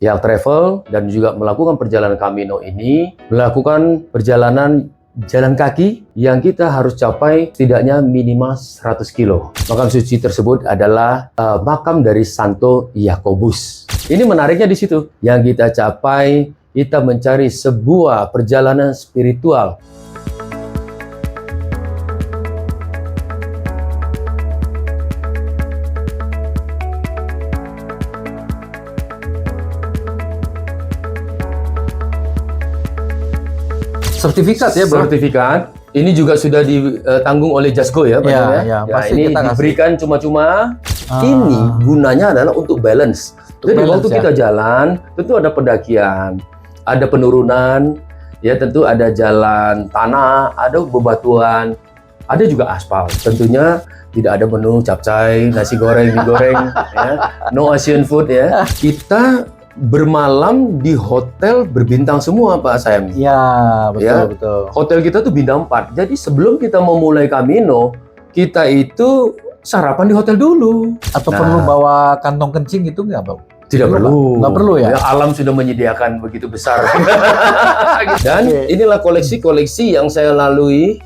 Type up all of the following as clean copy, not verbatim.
yang travel dan juga melakukan perjalanan Camino ini, melakukan perjalanan jalan kaki yang kita harus capai setidaknya minimal 100 kilo. Makam suci tersebut adalah makam dari Santo Yakobus. Ini menariknya di situ. Yang kita capai, kita mencari sebuah perjalanan spiritual. Sertifikat ya, Bro? Sertifikat. Ini juga sudah ditanggung oleh Jasgo ya, Pak. Ya, pasti ini kita diberikan cuma-cuma. Ini gunanya adalah untuk balance. Jadi waktu kita jalan, tentu ada pendakian, ada penurunan, ya tentu ada jalan tanah, ada bebatuan, ada juga aspal. Tentunya tidak ada menu capcay, nasi goreng, mie goreng, ya. No Asian food ya. Kita bermalam di hotel berbintang semua, Pak Sam. Ya, betul, ya, betul. Hotel kita tuh bintang 4. Jadi sebelum kita memulai Camino, kita itu sarapan di hotel dulu. Atau perlu bawa kantong kencing itu nggak, Bang? Tidak perlu. Nggak perlu ya? Alam sudah menyediakan begitu besar. Dan inilah koleksi-koleksi yang saya lalui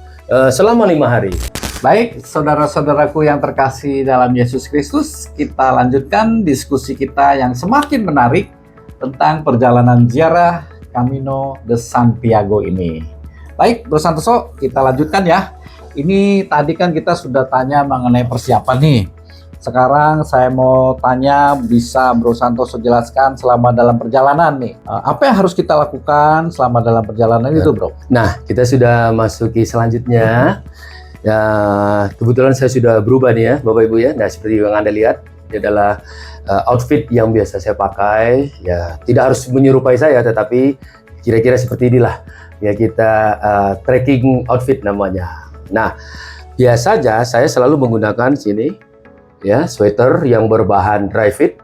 selama 5 hari. Baik, saudara-saudaraku yang terkasih dalam Yesus Kristus, kita lanjutkan diskusi kita yang semakin menarik tentang perjalanan ziarah Camino de Santiago ini. Baik, Bro Santoso, kita lanjutkan ya. Ini tadi kan kita sudah tanya mengenai persiapan nih. Sekarang saya mau tanya, bisa Bro Santoso jelaskan selama dalam perjalanan nih, apa yang harus kita lakukan selama dalam perjalanan itu, Bro? Nah, kita sudah masuki selanjutnya. Ya, kebetulan saya sudah berubah nih ya, Bapak Ibu ya. Nah, seperti yang Anda lihat, ini adalah outfit yang biasa saya pakai. Ya, tidak harus menyerupai saya, tetapi kira-kira seperti inilah. Ya, kita trekking outfit namanya. Nah, biasanya saya selalu menggunakan sini, ya, sweater yang berbahan dry fit.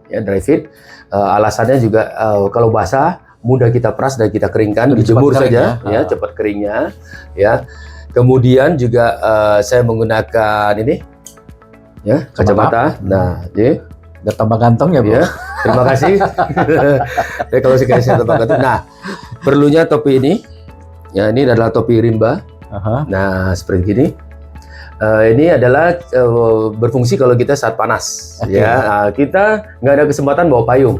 Ya, dry fit. Alasannya juga kalau basah, mudah kita peras dan kita keringkan, dijemur saja, ya, cepat keringnya, ya. Kemudian juga saya menggunakan ini, ya, kacamata. Nah, ini udah tambah ganteng ya, Bro. Ya, terima kasih. Ya, kalau saya tambah ganteng. Nah, perlunya topi ini. Ya, ini adalah topi rimba. Nah, seperti ini. Ini adalah berfungsi kalau kita saat panas. Ya, kita nggak ada kesempatan bawa payung.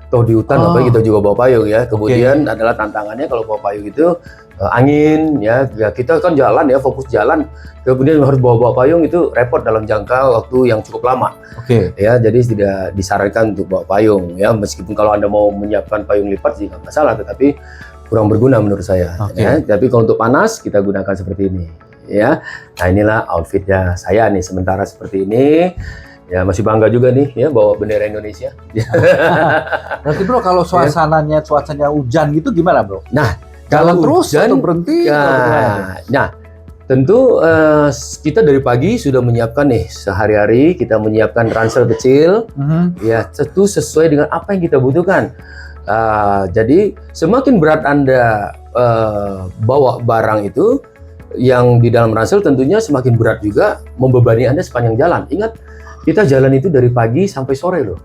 Toh di hutan apa kita juga bawa payung ya. Kemudian adalah tantangannya kalau bawa payung itu angin ya, kita kan jalan ya, fokus jalan, kemudian harus bawa payung itu repot dalam jangka waktu yang cukup lama. Ya, jadi tidak disarankan untuk bawa payung ya, meskipun kalau Anda mau menyiapkan payung lipat sih nggak masalah, tetapi kurang berguna menurut saya. Ya, tapi kalau untuk panas kita gunakan seperti ini ya. Nah, inilah outfitnya saya nih sementara seperti ini. Ya, masih bangga juga nih ya bawa bendera Indonesia. Berarti, Bro, kalau suasananya hujan gitu gimana, Bro? Nah, jalan terus atau berhenti? Nah, tentu kita dari pagi sudah menyiapkan nih, sehari-hari kita menyiapkan ransel kecil, ya, tentu sesuai dengan apa yang kita butuhkan. Jadi semakin berat Anda bawa barang itu yang di dalam ransel, tentunya semakin berat juga membebani Anda sepanjang jalan. Ingat, kita jalan itu dari pagi sampai sore loh.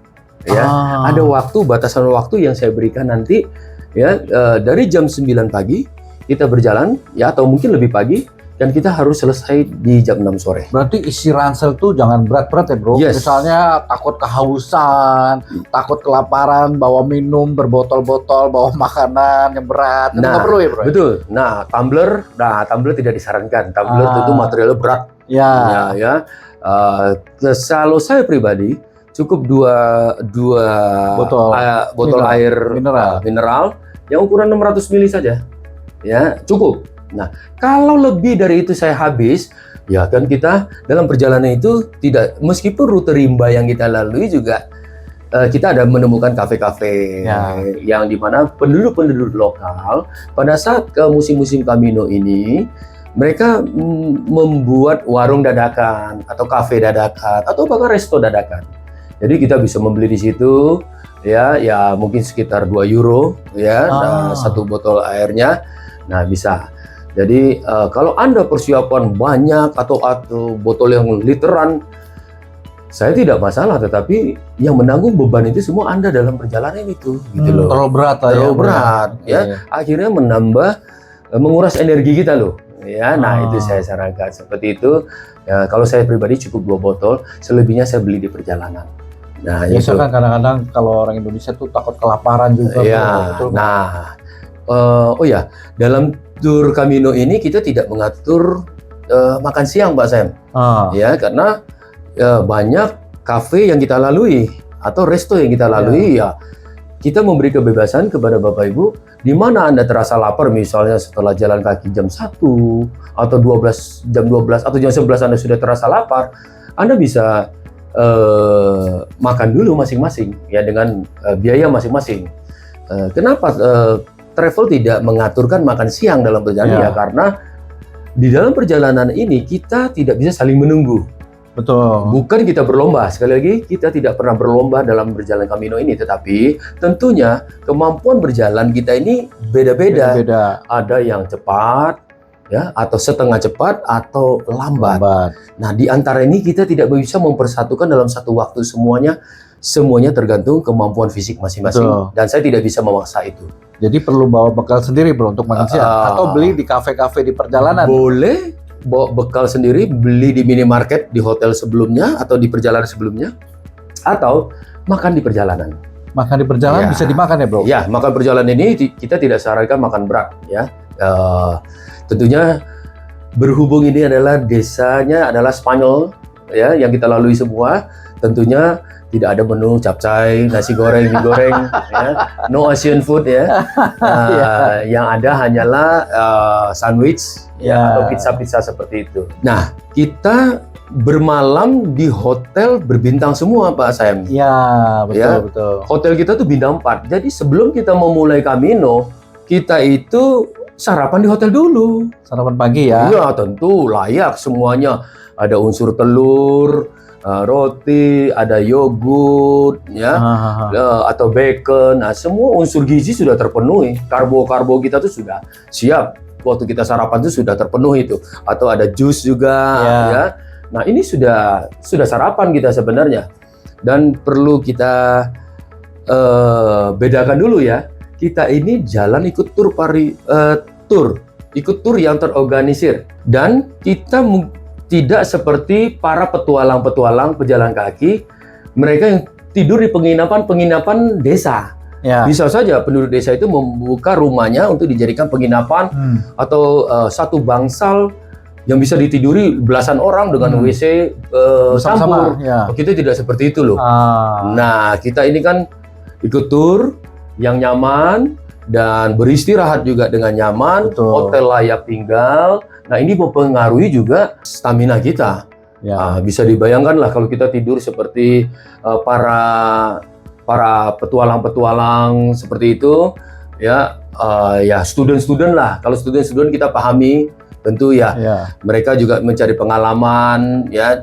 Ya, ada batasan waktu yang saya berikan nanti. Ya, dari jam 9 pagi kita berjalan ya, atau mungkin lebih pagi, dan kita harus selesai di jam 6 sore. Berarti isi ransel tuh jangan berat-berat ya, Bro. Yes. Misalnya takut kehausan, takut kelaparan, bawa minum berbotol-botol, bawa makanan yang berat. Itu nggak perlu ya, Bro? Betul. Nah, tumbler tidak disarankan. Tumbler itu materialnya berat. Ya. Kalau saya pribadi cukup dua botol air mineral yang ukuran 600 ml saja, ya cukup. Nah, kalau lebih dari itu saya habis, ya kan kita dalam perjalanan itu tidak, meskipun rute rimba yang kita lalui juga kita ada menemukan kafe-kafe yang dimana penduduk-penduduk lokal pada saat ke musim-musim Camino ini, mereka membuat warung dadakan atau kafe dadakan atau bahkan resto dadakan. Jadi kita bisa membeli di situ ya mungkin sekitar 2 euro ya, satu botol airnya. Nah, bisa. Jadi kalau Anda persiapan banyak atau botol yang literan, saya tidak masalah, tetapi yang menanggung beban itu semua Anda dalam perjalanan itu, gitu loh. Terlalu berat, terlalu berat, ya. Akhirnya menguras energi kita loh, ya. Nah, itu saya sarankan seperti itu. Ya, kalau saya pribadi cukup 2 botol, selebihnya saya beli di perjalanan. Nah, biasa kan kadang-kadang kalau orang Indonesia tuh takut kelaparan juga. Ya, nah, oh ya, dalam tur Camino ini kita tidak mengatur makan siang, Pak Sam. Ya, karena banyak kafe yang kita lalui atau resto yang kita lalui, ya kita memberi kebebasan kepada Bapak Ibu di mana Anda terasa lapar, misalnya setelah jalan kaki jam 1 atau jam 12 atau jam 11 Anda sudah terasa lapar, Anda bisa makan dulu masing-masing ya dengan biaya masing-masing. Kenapa travel tidak mengaturkan makan siang dalam perjalanan? Ya karena di dalam perjalanan ini kita tidak bisa saling menunggu. Betul. Bukan kita berlomba, sekali lagi kita tidak pernah berlomba dalam berjalan Camino ini, tetapi tentunya kemampuan berjalan kita ini beda-beda. Ada yang cepat, ya, atau setengah cepat atau lambat. Nah, di antara ini kita tidak bisa mempersatukan dalam satu waktu semuanya tergantung kemampuan fisik masing-masing. Dan saya tidak bisa memaksa itu. Jadi perlu bawa bekal sendiri bro untuk makan siang atau beli di kafe-kafe di perjalanan. Boleh bawa bekal sendiri, beli di minimarket di hotel sebelumnya atau di perjalanan sebelumnya, atau makan di perjalanan. Makan di perjalanan bisa dimakan ya bro? Ya, makan perjalanan ini kita tidak sarankan makan berat ya. Tentunya berhubung ini adalah desanya adalah Spanyol ya yang kita lalui semua, tentunya tidak ada menu capcay, nasi goreng, mie goreng, ya. No Asian food ya. Yang ada hanyalah sandwich ya, atau pizza-pizza seperti itu. Nah, kita bermalam di hotel berbintang semua Pak Sam. Ya, betul. Hotel kita tuh bintang 4. Jadi sebelum kita memulai Camino, kita itu sarapan di hotel dulu. Sarapan pagi ya? Iya, tentu layak semuanya. Ada unsur telur, roti, ada yogurt, ya, atau bacon. Nah, semua unsur gizi sudah terpenuhi. Karbo kita tuh sudah siap. Waktu kita sarapan itu sudah terpenuhi itu. Atau ada jus juga, ya. Nah, ini sudah sarapan kita sebenarnya. Dan perlu kita bedakan dulu ya. Kita ini jalan ikut ikut tur yang terorganisir. Dan kita tidak seperti para petualang pejalan kaki, mereka yang tidur di penginapan desa. Bisa saja penduduk desa itu membuka rumahnya untuk dijadikan penginapan atau satu bangsal yang bisa ditiduri belasan orang dengan WC campur. Kita tidak seperti itu loh. Nah, kita ini kan ikut tur yang nyaman dan beristirahat juga dengan nyaman, hotel layak tinggal. Nah, ini mempengaruhi juga stamina kita. Bisa dibayangkan lah kalau kita tidur seperti para petualang seperti itu, ya, ya student lah. Kalau student kita pahami, tentu ya, mereka juga mencari pengalaman, ya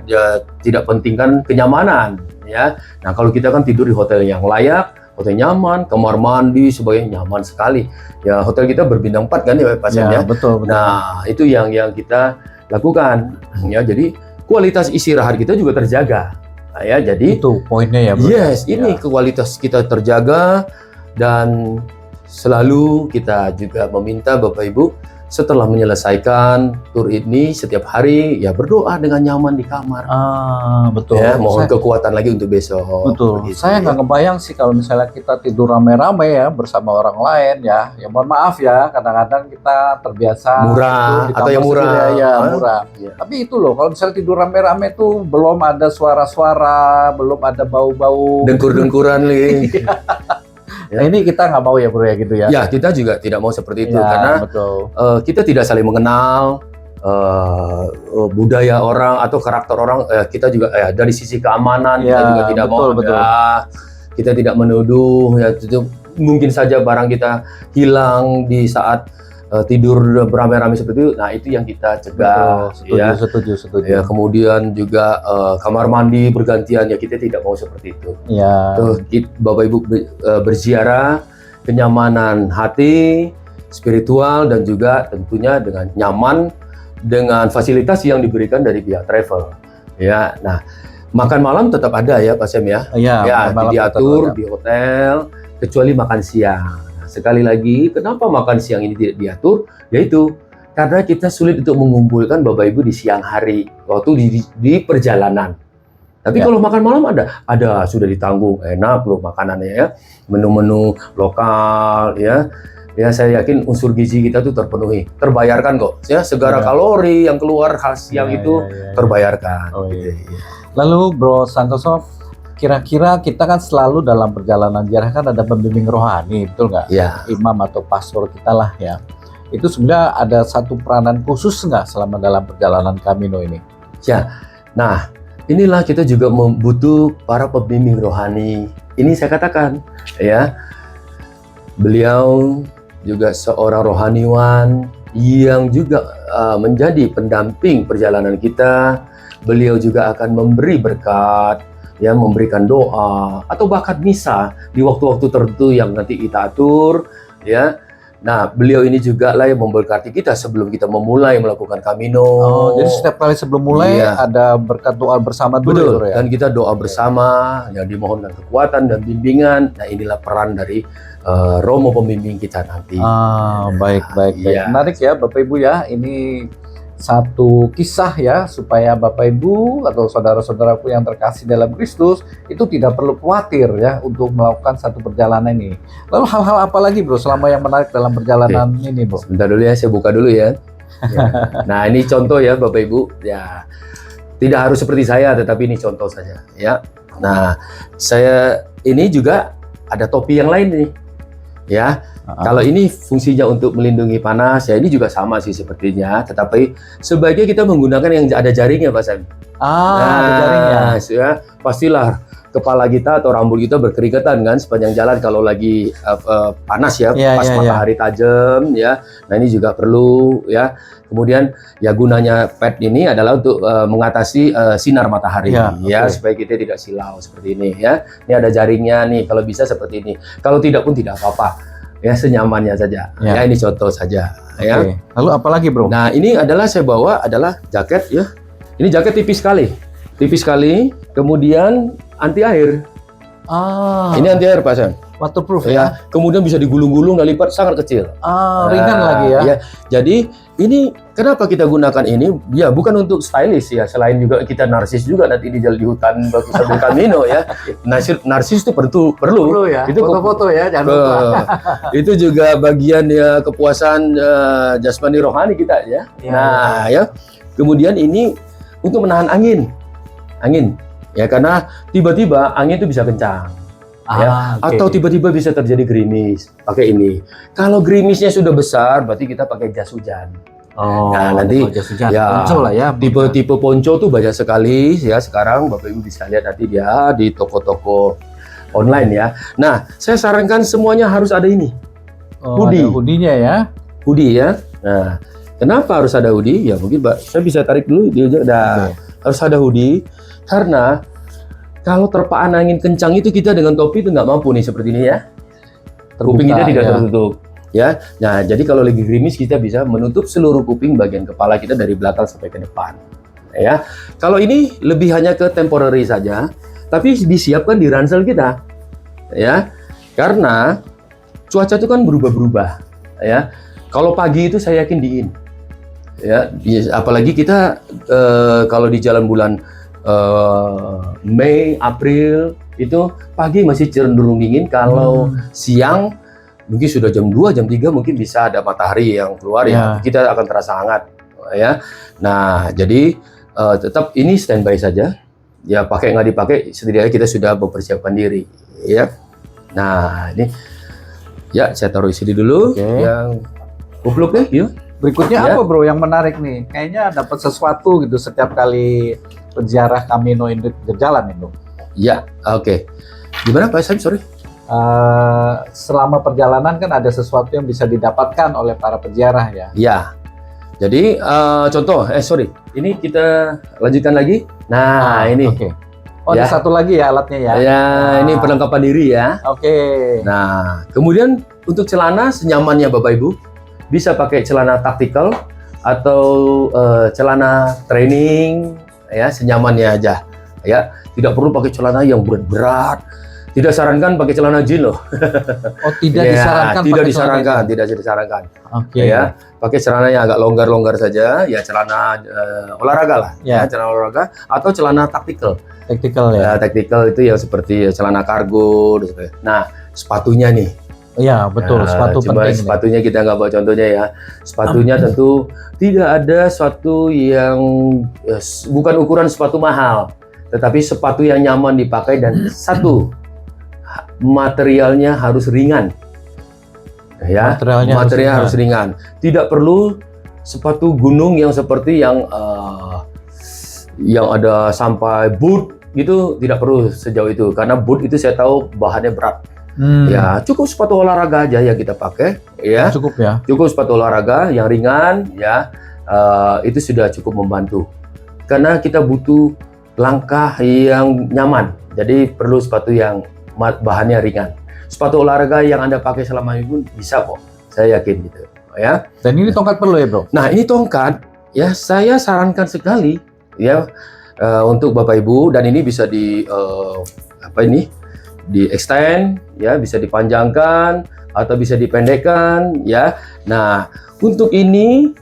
tidak pentingkan kenyamanan, ya. Nah, kalau kita kan tidur di hotel yang layak, hotel nyaman, kamar mandi sebagainya nyaman sekali. Ya, hotel kita berbintang 4 kan ya Pak Sam ya. Betul. Nah, itu yang kita lakukan. Ya, jadi kualitas istirahat kita juga terjaga. Nah, ya, jadi itu poinnya ya bro. Yes, ini kualitas kita terjaga dan selalu kita juga meminta Bapak Ibu setelah menyelesaikan tur ini setiap hari ya berdoa dengan nyaman di kamar. Betul. Ya, mohon kekuatan lagi untuk besok. Betul. Begitu, saya nggak kebayang sih kalau misalnya kita tidur rame-rame ya bersama orang lain ya. Ya mohon maaf ya, kadang-kadang kita terbiasa murah atau yang murah. Murah. Ya. Tapi itu loh, kalau misalnya tidur rame-rame tuh belum ada suara-suara, belum ada bau-bau dengkur-dengkuran nih. Nah, ini kita nggak mau ya bro ya gitu ya. Ya, kita juga tidak mau seperti itu karena kita tidak saling mengenal budaya orang atau karakter orang. Kita juga dari sisi keamanan kita juga tidak mau. Kita tidak menuduh ya, itu mungkin saja barang kita hilang di saat tidur beramai-ramai seperti itu. Nah, itu yang kita cegah. Setuju. Ya, kemudian juga kamar mandi bergantian ya, kita tidak mau seperti itu. Tuh, Bapak Ibu berziarah, kenyamanan hati, spiritual, dan juga tentunya dengan nyaman dengan fasilitas yang diberikan dari pihak travel. Ya, nah Makan malam tetap ada ya Pak Sam ya. Iya, Ya, diatur di hotel kecuali makan siang. Nah, sekali lagi, kenapa makan siang ini tidak diatur? Yaitu karena kita sulit untuk mengumpulkan Bapak Ibu di siang hari waktu di perjalanan. Tapi kalau makan malam ada sudah ditanggung, enak loh makanannya ya, menu-menu lokal ya. Ya saya yakin unsur gizi kita tuh terpenuhi, terbayarkan kok. Ya segala kalori yang keluar khas siang itu terbayarkan. Oh, iya. Lalu Bro Santoso, kira-kira kita kan selalu dalam perjalanan ziarah kan ada pembimbing rohani, betul nggak? Ya. Imam atau pastor kita lah ya. Itu sebenarnya ada satu peranan khusus nggak selama dalam perjalanan Camino ini? Ya, nah inilah kita juga membutuh para pembimbing rohani. Ini saya katakan, ya, beliau juga seorang rohaniwan yang juga menjadi pendamping perjalanan kita. Beliau juga akan memberi berkat, ya, memberikan doa atau bahkan misa di waktu-waktu tertentu yang nanti kita atur, ya. Nah, beliau ini juga lah yang memberkati kita sebelum kita memulai melakukan Camino. Oh, jadi setiap kali sebelum mulai ada berkat doa bersama dulu. Betul, ya? Dan kita doa bersama, yang dimohonkan kekuatan dan bimbingan. Nah, inilah peran dari Romo pembimbing kita nanti. Baik. Menarik ya Bapak Ibu ya, ini satu kisah ya, supaya Bapak Ibu atau saudara-saudaraku yang terkasih dalam Kristus itu tidak perlu khawatir ya untuk melakukan satu perjalanan ini. Lalu hal-hal apa lagi Bro selama yang menarik dalam perjalanan ini Bro? Sebentar dulu ya, saya buka dulu ya. Nah ini contoh ya Bapak Ibu, ya tidak harus seperti saya, tetapi ini contoh saja ya. Nah saya ini juga ada topi yang lain nih ya. Kalau ini fungsinya untuk melindungi panas, ya ini juga sama sih sepertinya, tetapi sebaiknya kita menggunakan yang ada jaringnya Pak Sam. Ada jaringnya. Ya, pastilah kepala kita atau rambut kita berkeringatan kan sepanjang jalan kalau lagi panas ya, pas matahari tajam ya. Nah ini juga perlu ya. Kemudian ya gunanya pad ini adalah untuk mengatasi sinar matahari ya, supaya kita tidak silau seperti ini ya. Ini ada jaringnya nih, kalau bisa seperti ini. Kalau tidak pun tidak apa-apa. Ya senyamannya saja. Ya ini contoh saja. Ya. Lalu apa lagi Bro? Nah ini adalah saya bawa adalah jaket ya. Ini jaket tipis sekali. Kemudian anti air. Ini anti air Pak Sam. Waterproof ya. Kemudian bisa digulung-gulung dan lipat sangat kecil. Ringan lagi ya. Jadi ini kenapa kita gunakan ini? Ya bukan untuk stylish ya. Selain juga kita narsis juga nanti di jalan di hutan batu sabun Camino ya. Narsis itu perlu ya. Itu foto-foto ya, jangan lupa. Itu juga bagian ya kepuasan jasmani rohani kita ya. Ya. Kemudian ini untuk menahan angin. Ya karena tiba-tiba angin itu bisa kencang. Atau tiba-tiba bisa terjadi gerimis pakai ini. Kalau gerimisnya sudah besar berarti kita pakai jas hujan. Nah nanti ya ponco lah ya. Tipe ponco tuh banyak sekali ya sekarang Bapak Ibu bisa lihat nanti dia di toko-toko online ya. Nah saya sarankan semuanya harus ada ini. Hoodie. Ada hoodie-nya ya. Hoodie ya. Nah kenapa harus ada hoodie? Ya mungkin saya bisa tarik dulu dia juga. Harus ada hoodie karena kalau terpaan angin kencang itu kita dengan topi itu nggak mampu nih seperti ini ya. Kuping kita tidak tertutup ya. Nah jadi kalau lagi gerimis kita bisa menutup seluruh kuping bagian kepala kita dari belakang sampai ke depan. Ya kalau ini lebih hanya ke temporary saja, tapi disiapkan di ransel kita ya. Karena cuaca itu kan berubah-berubah ya. Kalau pagi itu saya yakin dingin ya. Apalagi kita kalau di jalan bulan Mei, April itu pagi masih cenderung dingin. Kalau siang mungkin sudah jam 2, jam 3 mungkin bisa ada matahari yang keluar ya. Kita akan terasa hangat ya. Nah, jadi tetap ini standby saja. Ya pakai nggak dipakai setidaknya kita sudah mempersiapkan diri ya. Nah, ini ya saya taruh di sini dulu yang kupluknya yuk. Berikutnya apa Bro yang menarik nih? Kayaknya dapat sesuatu gitu setiap kali penziarah Camino ini berjalan itu. Ya, oke. Gimana Pak Sam? Sorry. Selama perjalanan kan ada sesuatu yang bisa didapatkan oleh para penziarah ya. Ya. Jadi contoh, ini kita lanjutkan lagi. Nah, ini. Ada satu lagi ya alatnya ya. Ya, ini perlengkapan diri ya. Nah, kemudian untuk celana senyamannya Bapak Ibu, bisa pakai celana taktikal atau celana training ya, senyamannya aja ya. Tidak perlu pakai celana yang berat-berat. Tidak sarankan pakai celana jeans loh. Oh, tidak Ya, disarankan. tidak disarankan. Oke. Ya, pakai celana yang agak longgar-longgar saja, ya celana olahraga lah, ya celana olahraga atau celana taktikal. Taktikal ya. Taktikal itu ya seperti celana kargo dan sebagainya. Nah, sepatunya nih. Iya, betul. Sepatu Cuma penting. sepatunya kita nggak bawa contohnya ya. Sepatunya tentu tidak ada sepatu yang bukan ukuran sepatu mahal, tetapi sepatu yang nyaman dipakai dan satu materialnya harus ringan. Ya, materialnya harus ringan. Tidak perlu sepatu gunung yang seperti yang ada sampai boot gitu, tidak perlu sejauh itu karena boot itu saya tahu bahannya berat. Ya, cukup sepatu olahraga aja yang kita pakai, ya. Cukup ya. Cukup sepatu olahraga yang ringan, ya. Itu sudah cukup membantu. Karena kita butuh langkah yang nyaman. Jadi perlu sepatu yang bahannya ringan. Sepatu olahraga yang Anda pakai selama ini pun bisa kok. Saya yakin gitu, ya. Dan ini tongkat perlu ya, Bro? Nah, ini tongkat ya saya sarankan sekali ya untuk Bapak Ibu, dan ini bisa di di extend ya, bisa dipanjangkan atau bisa dipendekkan ya. Nah, untuk ini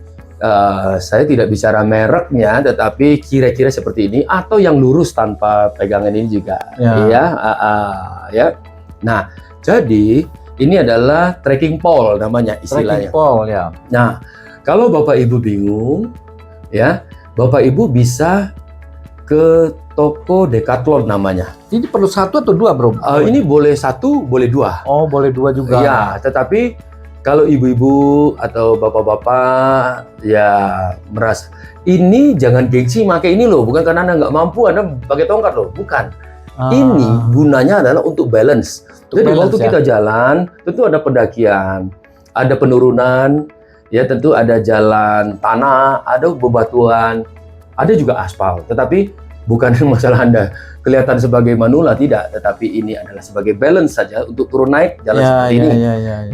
saya tidak bicara mereknya, tetapi kira-kira seperti ini atau yang lurus tanpa pegangan ini juga ya. Nah, jadi ini adalah trekking pole namanya istilahnya. Trekking pole ya. Nah, kalau Bapak Ibu bingung ya, Bapak Ibu bisa ke toko Decathlon namanya. Ini perlu satu atau dua, Bro? Ini boleh satu, boleh dua. Oh, boleh dua juga. Ya, tetapi kalau ibu-ibu atau bapak-bapak ya merasa ini jangan gengsi pakai ini loh, bukan karena Anda nggak mampu Anda pakai tongkat loh, bukan. Ini gunanya adalah untuk balance. Jadi waktu kita jalan, tentu ada pendakian, ada penurunan, ya tentu ada jalan tanah, ada bebatuan, ada juga aspal. Tetapi bukan masalah Anda kelihatan sebagai manula, tidak, tetapi ini adalah sebagai balance saja untuk turun naik jalan seperti ini.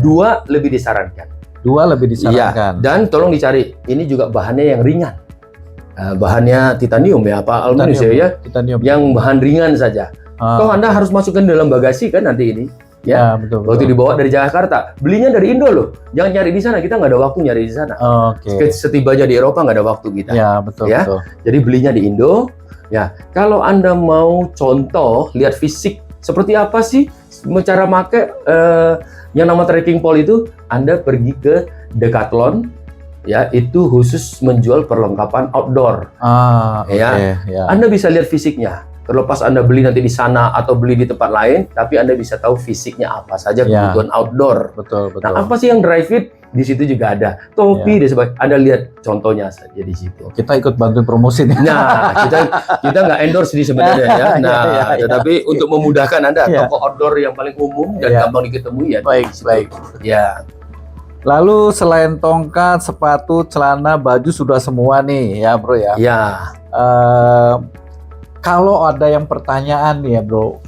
Dua lebih disarankan. Dua lebih disarankan. Ya, dan tolong dicari, ini juga bahannya yang ringan. Bahannya titanium ya, apa aluminium ya? Titanium. Yang bahan ringan saja. Toh Anda harus masukkan dalam bagasi kan nanti ini. Ya, betul. Waktu dibawa dari Jakarta, belinya dari Indo loh. Jangan nyari di sana, kita nggak ada waktu nyari di sana. Setibanya di Eropa nggak ada waktu kita. Ya, betul. Ya, betul. Jadi belinya di Indo. Ya, kalau Anda mau contoh, lihat fisik seperti apa sih cara pakai yang nama trekking pole itu, Anda pergi ke Decathlon, ya itu khusus menjual perlengkapan outdoor. Ya, Anda bisa lihat fisiknya. Terlepas Anda beli nanti di sana atau beli di tempat lain, tapi Anda bisa tahu fisiknya apa saja kebutuhan outdoor. Betul. Nah, apa sih yang dry fit? Di situ juga ada topi dan sebagainya. Anda lihat contohnya saja di situ. Kita ikut bantuin promosi nih. Nah, kita nggak endorse di sebenarnya ya. Nah, tetapi untuk memudahkan Anda, toko outdoor yang paling umum dan gampang diketemui ya. Baik. Ya. Lalu selain tongkat, sepatu, celana, baju sudah semua nih ya, Bro ya. Ya. Kalau ada yang pertanyaan nih ya, Bro.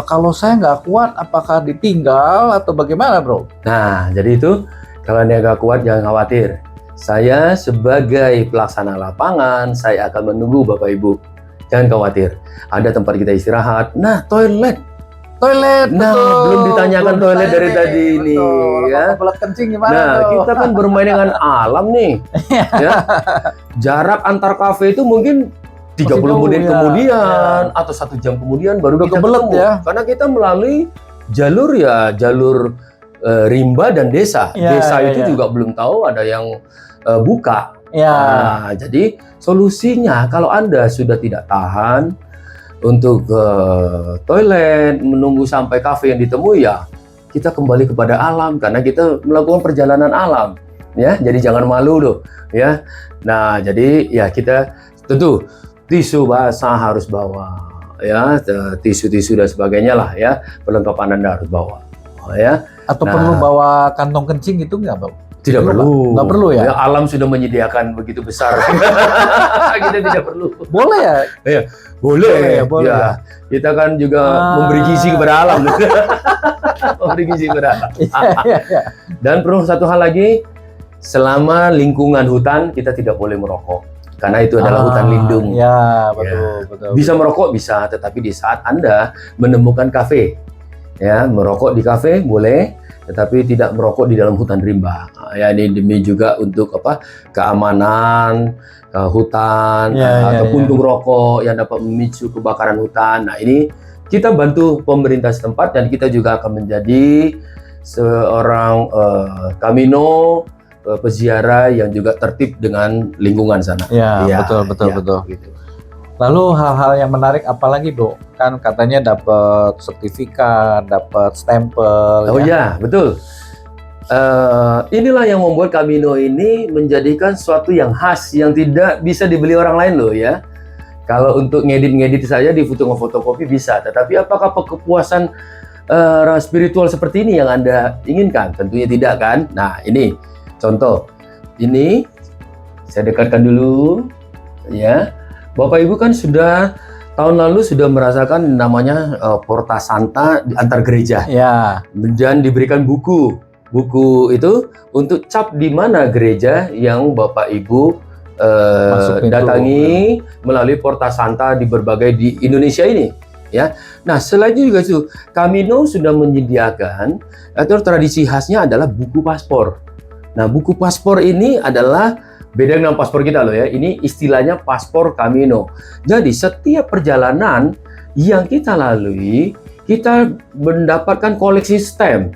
Kalau saya nggak kuat, apakah ditinggal atau bagaimana, Bro? Nah, jadi itu kalau Anda nggak kuat jangan khawatir. Saya sebagai pelaksana lapangan, saya akan menunggu Bapak Ibu. Jangan khawatir. Ada tempat kita istirahat. Nah, toilet. Nah, betul. Belum ditanyakan toilet dari tadi ini, ya. Kencing gimana? Nah, kita kan bermain dengan alam nih. Ya. Jarak antar kafe itu mungkin 30 menit kemudian atau 1 jam kemudian baru kita kebelet ya. Karena kita melalui jalur rimba dan desa. Desa itu juga belum tahu ada yang buka. Nah, jadi solusinya kalau Anda sudah tidak tahan untuk toilet, menunggu sampai kafe yang ditemui, ya kita kembali kepada alam karena kita melakukan perjalanan alam, ya. Jadi jangan malu loh, ya. Nah, jadi ya kita tentu tisu basah harus bawa, ya, tisu-tisu dan sebagainya lah, ya. Perlengkapan Anda harus bawa, ya. Atau perlu bawa kantong kencing itu nggak, Bang? Tidak perlu. Nggak perlu ya? Alam sudah menyediakan begitu besar. Kita tidak perlu. Boleh ya? Ya, boleh. Ya. Kita kan juga memberi gizi kepada alam. Memberi gizi kepada alam. Dan perlu satu hal lagi, selama lingkungan hutan kita tidak boleh merokok. karena itu adalah hutan lindung. Ya, betul. Bisa merokok bisa, tetapi di saat Anda menemukan kafe, ya merokok di kafe boleh, tetapi tidak merokok di dalam hutan rimba. Ya, ini demi juga untuk keamanan hutan atau puntung rokok yang dapat memicu kebakaran hutan. Nah, ini kita bantu pemerintah setempat dan kita juga akan menjadi seorang Camino peziarah yang juga tertib dengan lingkungan sana. Ya, betul. Gitu. Lalu hal-hal yang menarik apalagi, Bro? Kan katanya dapat sertifikat, dapat stempel. Oh ya, betul. Inilah yang membuat Camino ini menjadikan sesuatu yang khas yang tidak bisa dibeli orang lain loh ya. Kalau untuk ngedit saja di fotokopi bisa, tetapi apakah kepuasan spiritual seperti ini yang Anda inginkan? Tentunya tidak kan? Nah, ini contoh. Ini saya dekatkan dulu ya. Bapak Ibu kan sudah tahun lalu sudah merasakan namanya Porta Santa antar gereja. Ya. Dan diberikan buku itu untuk cap di mana gereja yang Bapak Ibu datangi melalui Porta Santa di berbagai di Indonesia ini, ya. Nah, selain itu juga Camino sudah menyediakan atau tradisi khasnya adalah buku paspor. Nah, buku paspor ini adalah beda dengan paspor kita loh ya. Ini istilahnya paspor Camino. Jadi setiap perjalanan yang kita lalui, kita mendapatkan koleksi stamp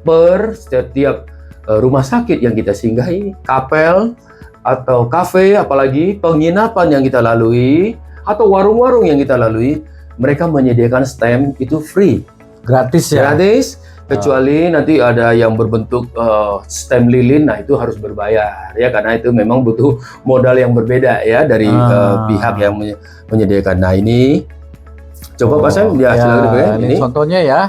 per setiap rumah sakit yang kita singgahi, kapel atau kafe, apalagi penginapan yang kita lalui atau warung-warung yang kita lalui, mereka menyediakan stamp itu free, gratis ya. Gratis, kecuali nanti ada yang berbentuk stamp lilin, nah itu harus berbayar ya, karena itu memang butuh modal yang berbeda ya dari pihak yang menyediakan. Nah, ini coba Pak Sam ya, silakan ini contohnya ya.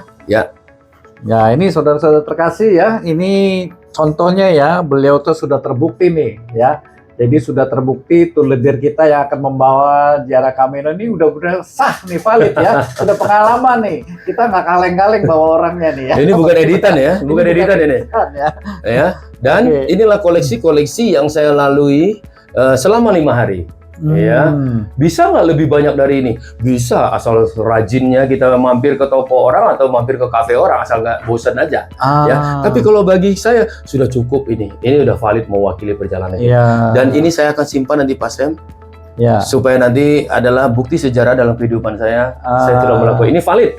Ya, ini saudara-saudara terkasih ya, ini contohnya ya, beliau tuh sudah terbukti nih ya. Jadi sudah terbukti tour leader kita yang akan membawa ziarah Camino ini udah sah nih, valid ya. Sudah pengalaman nih, kita nggak kaleng-kaleng bawa orangnya nih ya. Ini bukan editan ya, bukan editan ini. Ya. Dan inilah koleksi-koleksi yang saya lalui selama 5 hari. Ya, bisa nggak lebih banyak dari ini? Bisa, asal rajinnya kita mampir ke toko orang atau mampir ke kafe orang, asal nggak bosan aja. Ya, tapi kalau bagi saya sudah cukup ini udah valid mewakili perjalanan. Dan ini saya akan simpan nanti Pak Sam, supaya nanti adalah bukti sejarah dalam kehidupan saya. Saya telah melakukan ini valid.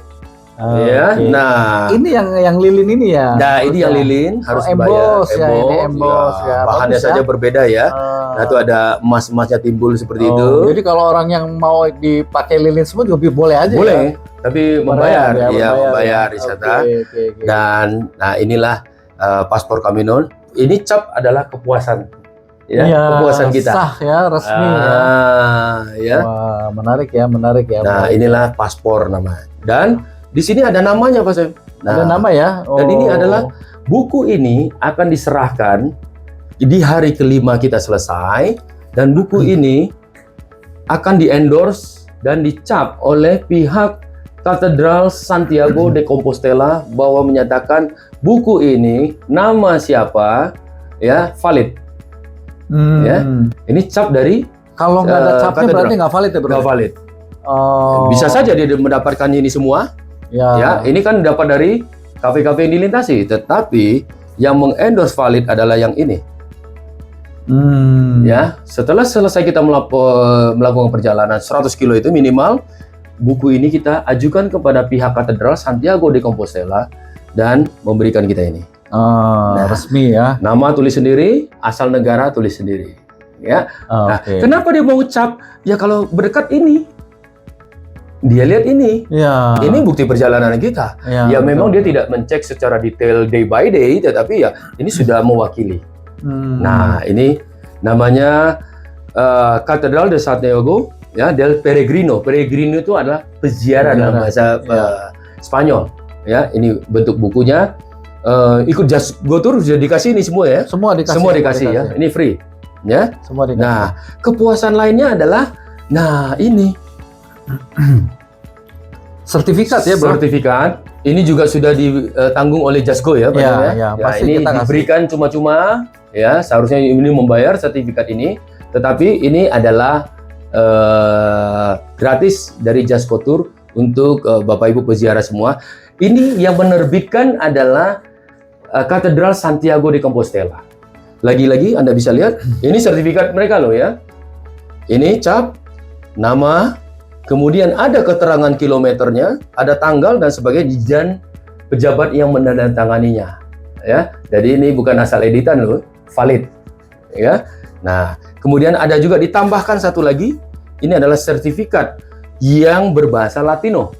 Nah, ini yang lilin ini ya. Nah, ini yang lilin harus emboss, bayar. Ini emboss ya. Bahannya saja berbeda ya. Nah, itu ada emas-emasnya timbul seperti itu. Jadi kalau orang yang mau dipakai lilin semua juga boleh aja. Boleh, tapi membayar membayar di sana. Dan nah, inilah paspor Camino. Ini cap adalah kepuasan. Kepuasan kita. Sah ya, resmi ya. Wah, menarik ya. Nah, inilah paspor namanya. Dan di sini ada namanya Pak Sam. Ada nama ya. Dan ini adalah buku ini akan diserahkan di hari kelima kita selesai, dan buku ini akan di-endorse dan dicap oleh pihak Katedral Santiago de Compostela bahwa menyatakan buku ini nama siapa ya valid. Ya, ini cap dari kalau nggak ada capnya berarti nggak valid ya bro? Nggak valid. Bisa saja dia mendapatkan ini semua. Ya, ini kan dapat dari kafe-kafe yang dilintasi, tetapi yang mengendorse valid adalah yang ini. Ya, setelah selesai kita melakukan perjalanan 100 kilo itu minimal, buku ini kita ajukan kepada pihak Katedral Santiago de Compostela dan memberikan kita ini. Resmi ya. Nama tulis sendiri, asal negara tulis sendiri. Ya. Nah, kenapa dia mau ucap? Ya kalau berdekat ini. Dia lihat ini, ini bukti perjalanan kita. Ya memang dia tidak mencek secara detail day by day, tetapi ya ini sudah mewakili. Nah, ini namanya Katedral de Santiago ya del Peregrino. Peregrino itu adalah peziarah dalam bahasa Spanyol. Ya, ini bentuk bukunya. Ikut Just Go Tour sudah dikasih ini semua ya. Semua dikasih ya. Ini free. Ya. Semua dikasih. Nah, kepuasan lainnya adalah ini. Sertifikat ya bro? Sertifikat. Ini juga sudah ditanggung oleh Just Go ya, Pak. Ya, pasti ini kita diberikan cuma-cuma ya, seharusnya ini membayar sertifikat ini, tetapi ini adalah gratis dari Jasko Tour untuk Bapak Ibu peziarah semua. Ini yang menerbitkan adalah Katedral Santiago de Compostela. Lagi-lagi Anda bisa lihat, ini sertifikat mereka loh ya. Ini cap, nama, kemudian ada keterangan kilometernya, ada tanggal dan sebagainya, dan pejabat yang menandatanganinya. Ya, jadi ini bukan asal editan loh, valid. Ya, nah kemudian ada juga ditambahkan satu lagi, ini adalah sertifikat yang berbahasa Latino,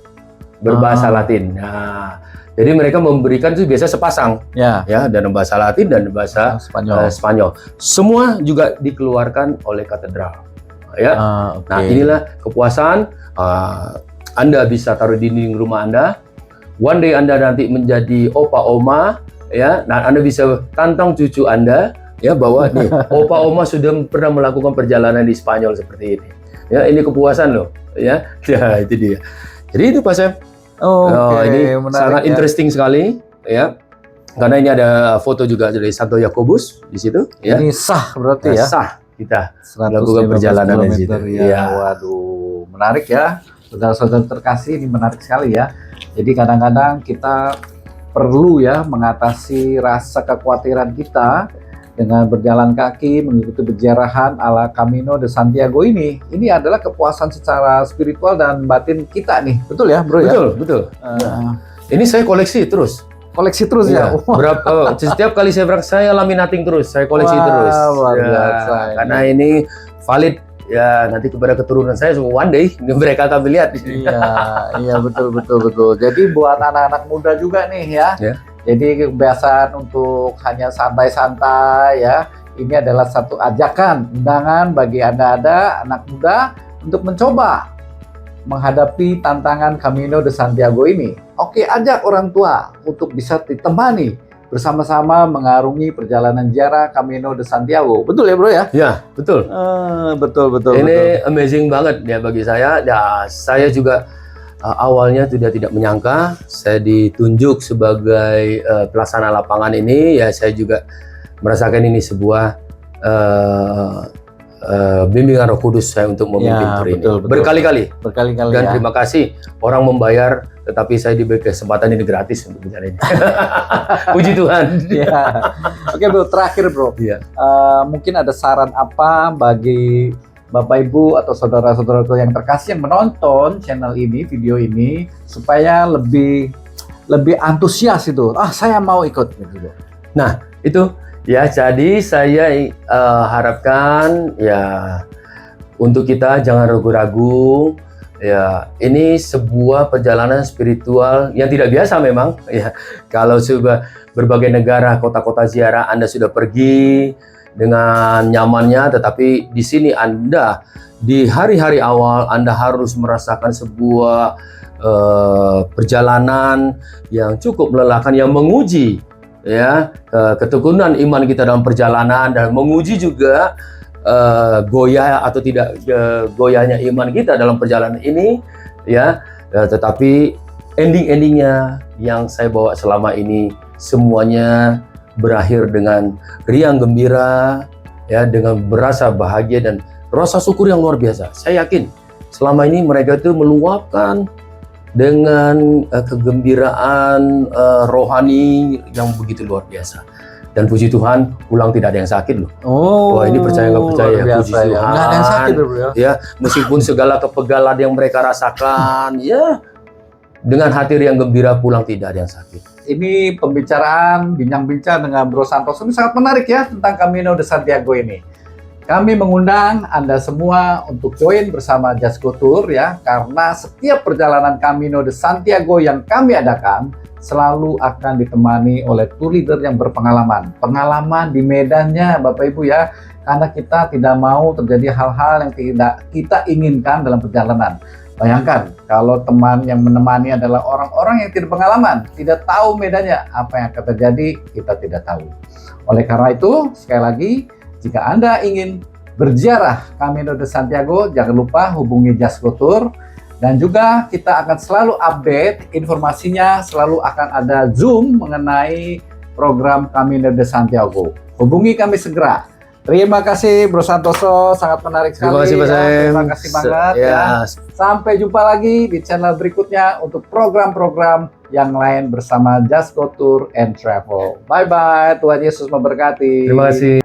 berbahasa Latin. Nah, jadi mereka memberikan itu biasa sepasang, ya, dan bahasa Latin dan bahasa Spanyol. Semua juga dikeluarkan oleh katedral, ya. Nah, inilah kepuasan. Anda bisa taruh di dinding rumah Anda. One day Anda nanti menjadi opa oma, ya. Nah, Anda bisa tantang cucu Anda, ya, bahwa nih opa oma sudah pernah melakukan perjalanan di Spanyol seperti ini. Ya, ini kepuasan loh, ya. Ya, itu dia. Jadi itu Pak Sam. Ini menarik, sangat interesting sekali, ya. Karena ini ada foto juga dari Santo Yakobus di situ, ya. Ini sah berarti ya. Sah kita melakukan perjalanan di situ. Ya. Waduh, menarik ya. Saudara-saudara terkasih, ini menarik sekali ya. Jadi kadang-kadang kita perlu ya mengatasi rasa kekhawatiran kita dengan berjalan kaki mengikuti perjalanan ala Camino de Santiago ini. Ini adalah kepuasan secara spiritual dan batin kita nih. Betul ya, Bro ya? Betul. Ini saya koleksi terus. Koleksi terus ya? Setiap kali saya berangkat, saya laminating terus, saya koleksi terus. Karena ini valid ya, nanti kepada keturunan saya one day mereka akan melihat. Iya, betul. Jadi buat anak-anak muda juga nih ya. Jadi kebiasaan untuk hanya santai-santai ya, ini adalah satu ajakan, undangan bagi Anda anak muda untuk mencoba menghadapi tantangan Camino de Santiago ini. Oke, ajak orang tua untuk bisa ditemani bersama-sama mengarungi perjalanan ziarah Camino de Santiago. Betul ya, Bro ya? Ya, betul. Betul. Ini amazing banget ya bagi saya. Ya, saya juga awalnya tidak menyangka saya ditunjuk sebagai pelaksana lapangan ini. Ya, saya juga merasakan ini sebuah bimbingan Roh Kudus saya untuk memimpin tur ini. Berkali-kali. Dan terima kasih orang membayar, tetapi saya diberi kesempatan ini gratis untuk bicara ini. Puji Tuhan. Oke, Bro, terakhir Bro. Mungkin ada saran apa bagi Bapak Ibu atau saudara-saudaraku yang terkasih yang menonton channel ini, video ini, supaya lebih antusias itu. Saya mau ikut gitu. Nah, itu ya, jadi saya harapkan ya untuk kita jangan ragu-ragu. Ya, ini sebuah perjalanan spiritual yang tidak biasa memang. Ya, kalau sudah berbagai negara, kota-kota ziarah Anda sudah pergi dengan nyamannya, tetapi di sini Anda di hari-hari awal Anda harus merasakan sebuah perjalanan yang cukup melelahkan, yang menguji ya ketekunan iman kita dalam perjalanan, dan menguji juga goyah atau tidak goyahnya iman kita dalam perjalanan ini ya. Tetapi endingnya yang saya bawa selama ini semuanya berakhir dengan riang gembira ya, dengan berasa bahagia dan rasa syukur yang luar biasa. Saya yakin selama ini mereka itu meluapkan dengan kegembiraan rohani yang begitu luar biasa. Dan puji Tuhan, pulang tidak ada yang sakit loh. Wah, ini percaya nggak percaya, puji Tuhan. Nggak ada yang sakit, Bro ya. Ya, meskipun segala kepegalan yang mereka rasakan, ya dengan hati yang gembira pulang tidak ada yang sakit. Ini pembicaraan, bincang-bincang dengan Bro Santoso ini sangat menarik ya tentang Camino de Santiago ini. Kami mengundang Anda semua untuk join bersama Jasko Tour ya, karena setiap perjalanan Camino de Santiago yang kami adakan selalu akan ditemani oleh tour leader yang berpengalaman. Pengalaman di medannya Bapak Ibu ya, karena kita tidak mau terjadi hal-hal yang tidak kita inginkan dalam perjalanan. Bayangkan kalau teman yang menemani adalah orang-orang yang tidak pengalaman, tidak tahu medannya, apa yang akan terjadi kita tidak tahu. Oleh karena itu, sekali lagi, jika Anda ingin berziarah Camino de Santiago, jangan lupa hubungi Jasko Tour. Dan juga kita akan selalu update informasinya, selalu akan ada Zoom mengenai program Camino de Santiago. Hubungi kami segera Terima kasih Bro Santoso, sangat menarik sekali. Terima kasih Mas ya. Em. Terima kasih banget ya. Sampai jumpa lagi di channel berikutnya untuk program-program yang lain bersama Just Go Tour and Travel. Bye bye, Tuhan Yesus memberkati. Terima kasih.